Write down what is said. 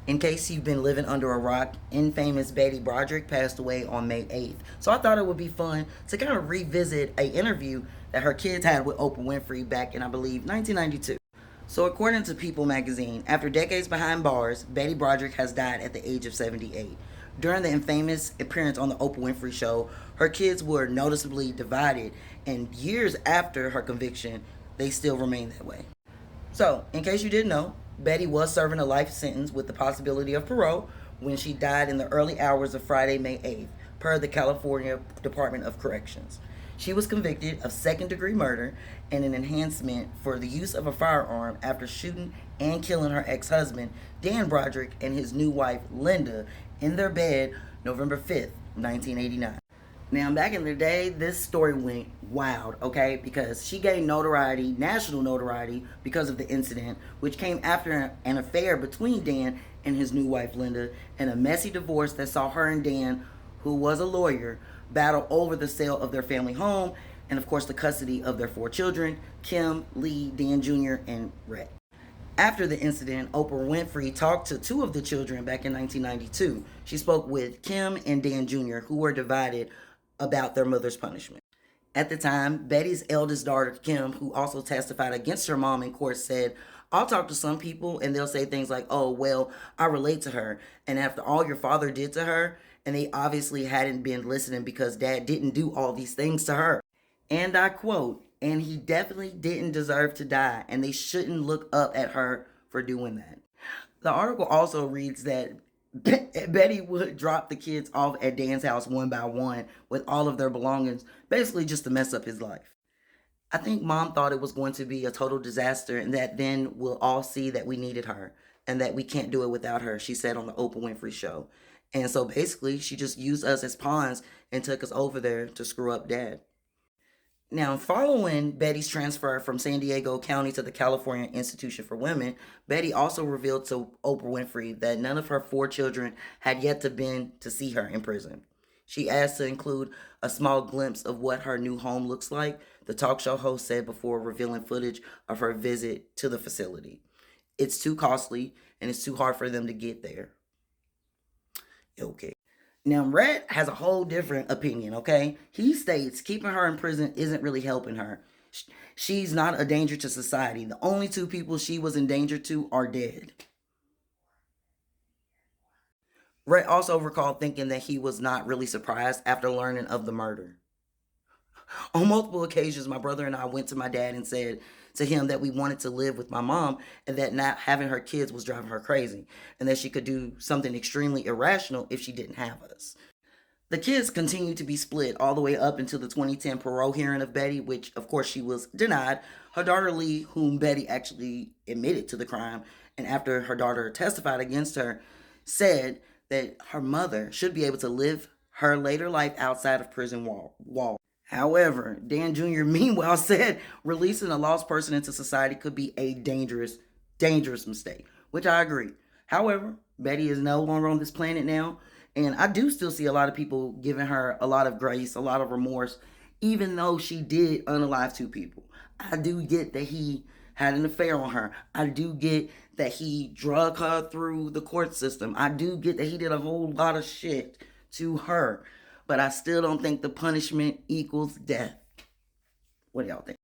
In case you've been living under a rock, infamous Betty Broderick passed away on May 8th. So I thought it would be fun to kind of revisit a interview that her kids had with Oprah Winfrey back in, I believe, 1992. So according to People magazine, after decades behind bars, Betty Broderick has died at the age of 78. During the infamous appearance on the Oprah Winfrey Show, her kids were noticeably divided, and years after her conviction, they still remain that way. So, in case you didn't know, Betty was serving a life sentence with the possibility of parole when she died in the early hours of Friday, May 8th, per the California Department of Corrections. She was convicted of second degree murder and an enhancement for the use of a firearm after shooting and killing her ex husband, Dan Broderick, and his new wife, Linda, in their bed November 5th, 1989. Now, back in the day, this story went wild, okay? Because she gained notoriety, national notoriety, because of the incident, which came after an affair between Dan and his new wife, Linda, and a messy divorce that saw her and Dan, who was a lawyer, battle over the sale of their family home and, of course, the custody of their 4 children, Kim, Lee, Dan Jr., and Rhett. After the incident, Oprah Winfrey talked to 2 of the children back in 1992. She spoke with Kim and Dan Jr., who were divided about their mother's punishment. At the time, Betty's eldest daughter, Kim, who also testified against her mom in court, said, I'll talk to some people and they'll say things like, oh, well, I relate to her. And after all your father did to her, and they obviously hadn't been listening because dad didn't do all these things to her. And I quote, and he definitely didn't deserve to die, and they shouldn't look up at her for doing that. The article also reads that Betty would drop the kids off at Dan's house one by one with all of their belongings, basically just to mess up his life. I think mom thought it was going to be a total disaster and that then we'll all see that we needed her and that we can't do it without her, she said on the Oprah Winfrey Show. And so basically, she just used us as pawns and took us over there to screw up dad. Now, following Betty's transfer from San Diego County to the California Institution for Women, Betty also revealed to Oprah Winfrey that none of her 4 children had yet to been to see her in prison. She asked to include a small glimpse of what her new home looks like, the talk show host said before revealing footage of her visit to the facility. It's too costly and it's too hard for them to get there. Okay. Now, Rhett has a whole different opinion, okay? He states keeping her in prison isn't really helping her. She's not a danger to society. The only 2 people she was in danger to are dead. Rhett also recalled thinking that he was not really surprised after learning of the murder. On multiple occasions, my brother and I went to my dad and said to him that we wanted to live with my mom and that not having her kids was driving her crazy and that she could do something extremely irrational if she didn't have us. The kids continued to be split all the way up until the 2010 parole hearing of Betty, which of course she was denied. Her daughter Lee, whom Betty actually admitted to the crime, and after her daughter testified against her, said that her mother should be able to live her later life outside of prison wall. However, Dan Jr. meanwhile said releasing a lost person into society could be a dangerous, dangerous mistake, which I agree. However, Betty is no longer on this planet now, and I do still see a lot of people giving her a lot of grace, a lot of remorse, even though she did unalive 2 people. I do get that he had an affair on her. I do get that he drug her through the court system. I do get that he did a whole lot of shit to her. But I still don't think the punishment equals death. What do y'all think?